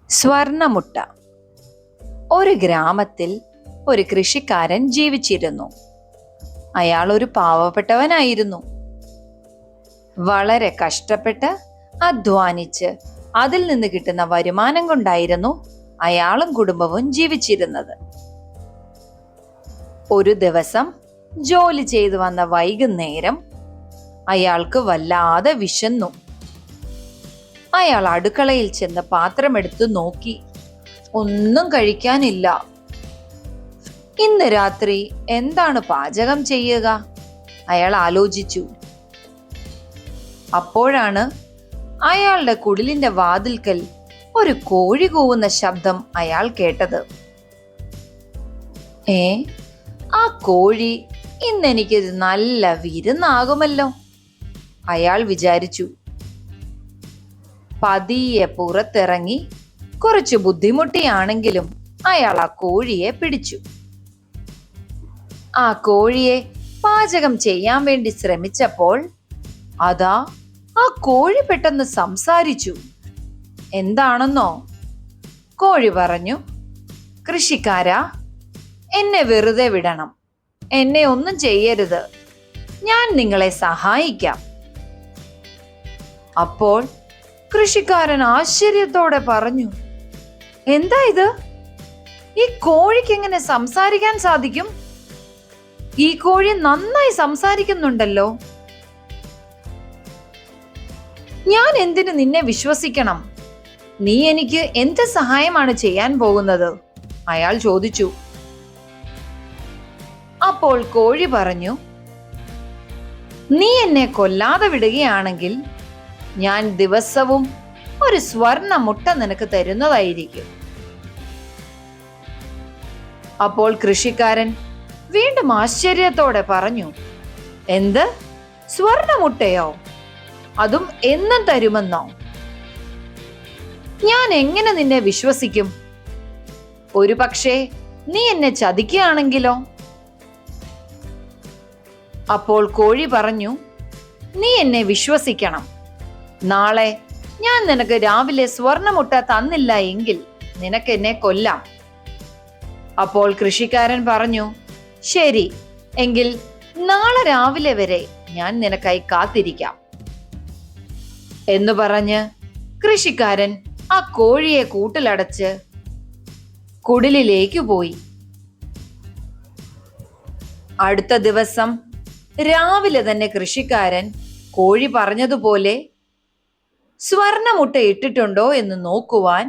സ്വർണമുട്ട. ഒരു ഗ്രാമത്തിൽ ഒരു കൃഷിക്കാരൻ ജീവിച്ചിരുന്നു. അയാൾ ഒരു പാവപ്പെട്ടവനായിരുന്നു. വളരെ കഷ്ടപ്പെട്ട് അധ്വാനിച്ച് അതിൽ നിന്ന് കിട്ടുന്ന വരുമാനം കൊണ്ടായിരുന്നു അയാളും കുടുംബവും ജീവിച്ചിരുന്നത്. ഒരു ദിവസം ജോലി ചെയ്തു വന്ന വൈകുന്നേരം അയാൾക്ക് വല്ലാതെ വിശന്നു. അയാൾ അടുക്കളയിൽ ചെന്ന് പാത്രമെടുത്ത് നോക്കി. ഒന്നും കഴിക്കാനില്ല. ഇന്ന് രാത്രി എന്താണ് പാചകം ചെയ്യുക? അയാൾ ആലോചിച്ചു. അപ്പോഴാണ് അയാളുടെ കുടിലിന്റെ വാതിൽക്കൽ ഒരു കോഴി കൂവുന്ന ശബ്ദം അയാൾ കേട്ടത്. ആ കോഴി ഇന്നെനിക്ക് നല്ല വിരുന്നാകുമല്ലോ, അയാൾ വിചാരിച്ചു. പതിയെ പുറത്തിറങ്ങി കുറച്ച് ബുദ്ധിമുട്ടിയാണെങ്കിലും അയാൾ ആ കോഴിയെ പിടിച്ചു. ആ കോഴിയെ പാചകം ചെയ്യാൻ വേണ്ടി ശ്രമിച്ചപ്പോൾ അതാ ആ കോഴി പെട്ടെന്ന് സംസാരിച്ചു. എന്താണെന്നോ? കോഴി പറഞ്ഞു, കൃഷിക്കാരാ, എന്നെ വെറുതെ വിടണം. എന്നെ ഒന്നും ചെയ്യരുത്. ഞാൻ നിങ്ങളെ സഹായിക്കാം. അപ്പോൾ കൃഷിക്കാരൻ ആശ്ചര്യത്തോടെ പറഞ്ഞു, എന്താ ഇത്? ഈ കോഴിക്ക് എങ്ങനെ സംസാരിക്കാൻ സാധിക്കും? ഈ കോഴി നന്നായി സംസാരിക്കുന്നുണ്ടല്ലോ. ഞാൻ എന്തിനു നിന്നെ വിശ്വസിക്കണം? നീ എനിക്ക് എന്ത് സഹായമാണ് ചെയ്യാൻ പോകുന്നത്? അയാൾ ചോദിച്ചു. അപ്പോൾ കോഴി പറഞ്ഞു, നീ എന്നെ കൊല്ലാതെ വിടുകയാണെങ്കിൽ ഞാൻ ദിവസവും ഒരു സ്വർണ മുട്ട നിനക്ക് തരുന്നതായിരിക്കും. അപ്പോൾ കൃഷിക്കാരൻ വീണ്ടും ആശ്ചര്യത്തോടെ പറഞ്ഞു, എന്ത്? സ്വർണ മുട്ടയോ? അതും എന്നും തരുമെന്നോ? ഞാൻ എങ്ങനെ നിന്നെ വിശ്വസിക്കും? ഒരു പക്ഷേ നീ എന്നെ ചതിക്കുകയാണെങ്കിലോ? അപ്പോൾ കോഴി പറഞ്ഞു, നീ എന്നെ വിശ്വസിക്കണം. നാളെ ഞാൻ നിനക്ക് രാവിലെ സ്വർണമുട്ട തന്നില്ല എങ്കിൽ നിനക്ക് എന്നെ കൊല്ലാം. അപ്പോൾ കൃഷിക്കാരൻ പറഞ്ഞു, ശരി, എങ്കിൽ നാളെ രാവിലെ വരെ ഞാൻ നിനക്കായി കാത്തിരിക്കാം എന്ന് പറഞ്ഞ് കൃഷിക്കാരൻ ആ കോഴിയെ കൂട്ടിലടച്ച് കുടിലിലേക്ക് പോയി. അടുത്ത ദിവസം രാവിലെ തന്നെ കൃഷിക്കാരൻ കോഴി പറഞ്ഞതുപോലെ സ്വർണമുട്ട ഇട്ടിട്ടുണ്ടോ എന്ന് നോക്കുവാൻ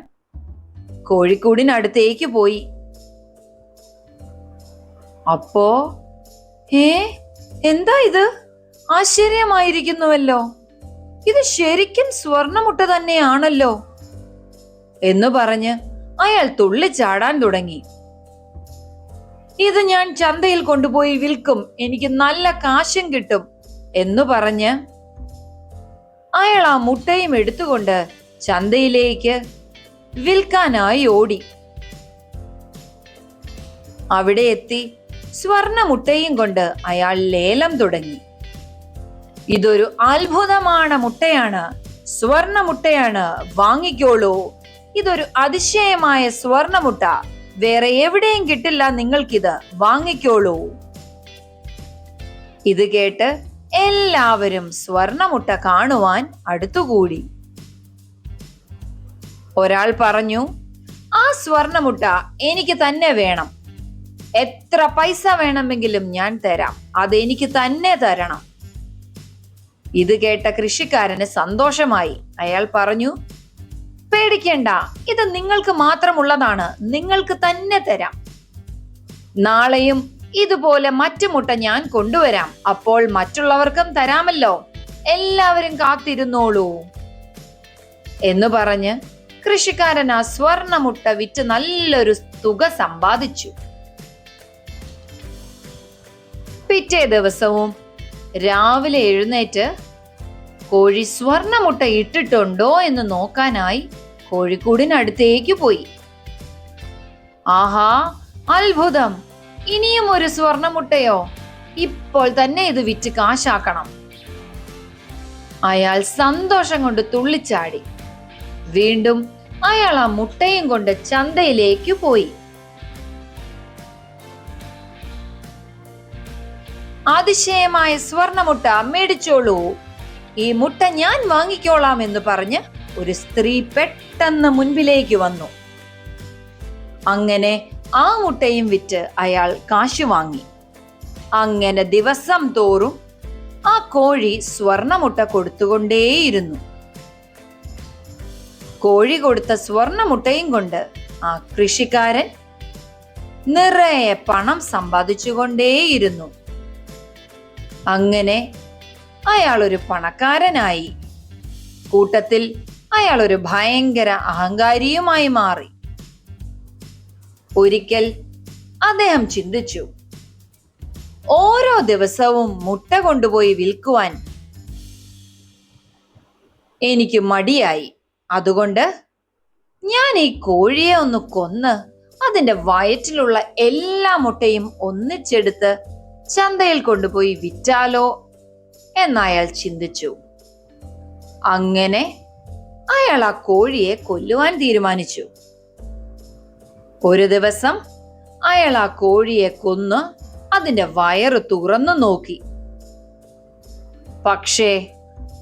കോഴിക്കൂടിനടുത്തേക്ക് പോയി. അപ്പോ എന്താ ഇത്? ആശ്ചര്യമായിരിക്കുന്നുവല്ലോ. ഇത് ശരിക്കും സ്വർണമുട്ട തന്നെയാണല്ലോ എന്ന് പറഞ്ഞ് അയാൾ തുള്ളിച്ചാടാൻ തുടങ്ങി. ഇത് ഞാൻ ചന്തയിൽ കൊണ്ടുപോയി വിൽക്കും, എനിക്ക് നല്ല കാശും കിട്ടും എന്ന് പറഞ്ഞ് അയാൾ ആ മുട്ടയും എടുത്തുകൊണ്ട് ചന്തയിലേക്ക് വിൽക്കാനായി ഓടി. അവിടെ എത്തി സ്വർണ മുട്ടയും കൊണ്ട് അയാൾ ലേലം തുടങ്ങി. ഇതൊരു അത്ഭുതமான മുട്ടയാണ്, സ്വർണ മുട്ടയാണ്, വാങ്ങിക്കോളൂ. ഇതൊരു അതിശയമായ സ്വർണമുട്ട, വേറെ എവിടെയും കിട്ടില്ല, നിങ്ങൾക്കിത് വാങ്ങിക്കോളൂ. ഇത് കേട്ട് എല്ലാവരും സ്വർണമുട്ട കാണുവാൻ അടുത്തുകൂടി. ഒരാൾ പറഞ്ഞു, ആ സ്വർണമുട്ട എനിക്ക് തന്നെ വേണം. എത്ര പൈസ വേണമെങ്കിലും ഞാൻ തരാം, അതെനിക്ക് തന്നെ തരണം. ഇത് കേട്ട കൃഷിക്കാരന് സന്തോഷമായി. അയാൾ പറഞ്ഞു, പേടിക്കേണ്ട, ഇത് നിങ്ങൾക്ക് മാത്രമുള്ളതാണ്, നിങ്ങൾക്ക് തന്നെ തരാം. നാളെയും ഇതുപോലെ മറ്റു മുട്ട ഞാൻ കൊണ്ടുവരാം, അപ്പോൾ മറ്റുള്ളവർക്കും തരാമല്ലോ. എല്ലാവരും കാത്തിരുന്നോളൂ എന്ന് പറഞ്ഞ് കൃഷിക്കാരൻ ആ സ്വർണമുട്ട വിറ്റ് നല്ലൊരു തുക സമ്പാദിച്ചു. പിറ്റേ ദിവസവും രാവിലെ എഴുന്നേറ്റ് കോഴി സ്വർണമുട്ട ഇട്ടിട്ടുണ്ടോ എന്ന് നോക്കാനായി കോഴിക്കൂടിനടുത്തേക്ക് പോയി. ആഹാ, അത്ഭുതം! ഇനിയും ഒരു സ്വർണമുട്ടയോ? ഇപ്പോൾ തന്നെ ഇത് വിറ്റ് കാശാക്കണം. അയാൾ സന്തോഷം കൊണ്ട് തുള്ളിച്ചാടി. വീണ്ടും അയാൾ ആ മുട്ടയും കൊണ്ട് ചന്തയിലേക്ക് പോയി. അതിശയമായ സ്വർണമുട്ട മേടിച്ചോളൂ, ഈ മുട്ട ഞാൻ വാങ്ങിക്കോളാം എന്ന് പറഞ്ഞ് ഒരു സ്ത്രീ പെട്ടെന്ന് മുൻപിലേക്ക് വന്നു. അങ്ങനെ ആ മുട്ടയും വിറ്റ് അയാൾ കാശ് വാങ്ങി. അങ്ങനെ ദിവസം തോറും ആ കോഴി സ്വർണമുട്ട കൊടുത്തുകൊണ്ടേയിരുന്നു. കോഴി കൊടുത്ത സ്വർണമുട്ടയും കൊണ്ട് ആ കൃഷിക്കാരൻ നിറയെ പണം സമ്പാദിച്ചുകൊണ്ടേയിരുന്നു. അങ്ങനെ അയാൾ ഒരു പണക്കാരനായി. കൂട്ടത്തിൽ അയാൾ ഒരു ഭയങ്കര അഹങ്കാരിയുമായി മാറി. ഒരിക്കൽ അദ്ദേഹം ചിന്തിച്ചു, ഓരോ ദിവസവും മുട്ട കൊണ്ടുപോയി വിൽക്കുവാൻ എനിക്ക് മടിയായി. അതുകൊണ്ട് ഞാൻ ഈ കോഴിയെ ഒന്ന് കൊന്ന് അതിന്റെ വയറ്റിലുള്ള എല്ലാ മുട്ടയും ഒന്നിച്ചെടുത്ത് ചന്തയിൽ കൊണ്ടുപോയി വിറ്റാലോ എന്നയാൾ ചിന്തിച്ചു. അങ്ങനെ അയാൾ ആ കോഴിയെ കൊല്ലുവാൻ തീരുമാനിച്ചു. ഒരു ദിവസം അയാൾ ആ കോഴിയെ കൊന്ന് അതിന്റെ വയറ് തുറന്നു നോക്കി. പക്ഷേ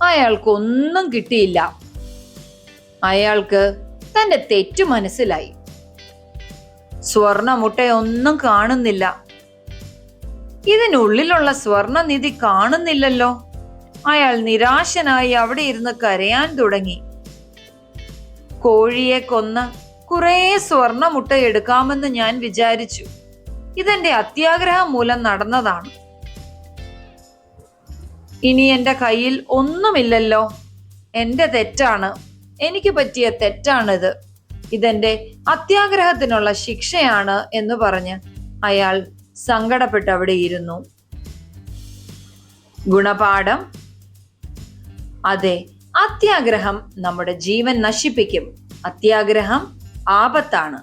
അയാൾക്കൊന്നും കിട്ടിയില്ല. അയാൾക്ക് തന്റെ തെറ്റു മനസ്സിലായി. സ്വർണമുട്ടയൊന്നും കാണുന്നില്ല. ഇതിനുള്ളിലുള്ള സ്വർണനിധി കാണുന്നില്ലല്ലോ. അയാൾ നിരാശനായി അവിടെ ഇരുന്ന് കരയാൻ തുടങ്ങി. കോഴിയെ കൊന്ന് കുറെ സ്വർണമുട്ട എടുക്കാമെന്ന് ഞാൻ വിചാരിച്ചു. ഇതെന്റെ അത്യാഗ്രഹം മൂലം നടന്നതാണ്. ഇനി എന്റെ കയ്യിൽ ഒന്നുമില്ലല്ലോ. എന്റെ തെറ്റാണ്, എനിക്ക് പറ്റിയ തെറ്റാണിത്. ഇതെന്റെ അത്യാഗ്രഹത്തിനുള്ള ശിക്ഷയാണ് എന്ന് പറഞ്ഞ് അയാൾ സങ്കടപ്പെട്ട് അവിടെ ഇരുന്നു. ഗുണപാഠം: അതെ, അത്യാഗ്രഹം നമ്മുടെ ജീവൻ നശിപ്പിക്കും. അത്യാഗ്രഹം ആപത്താണ്.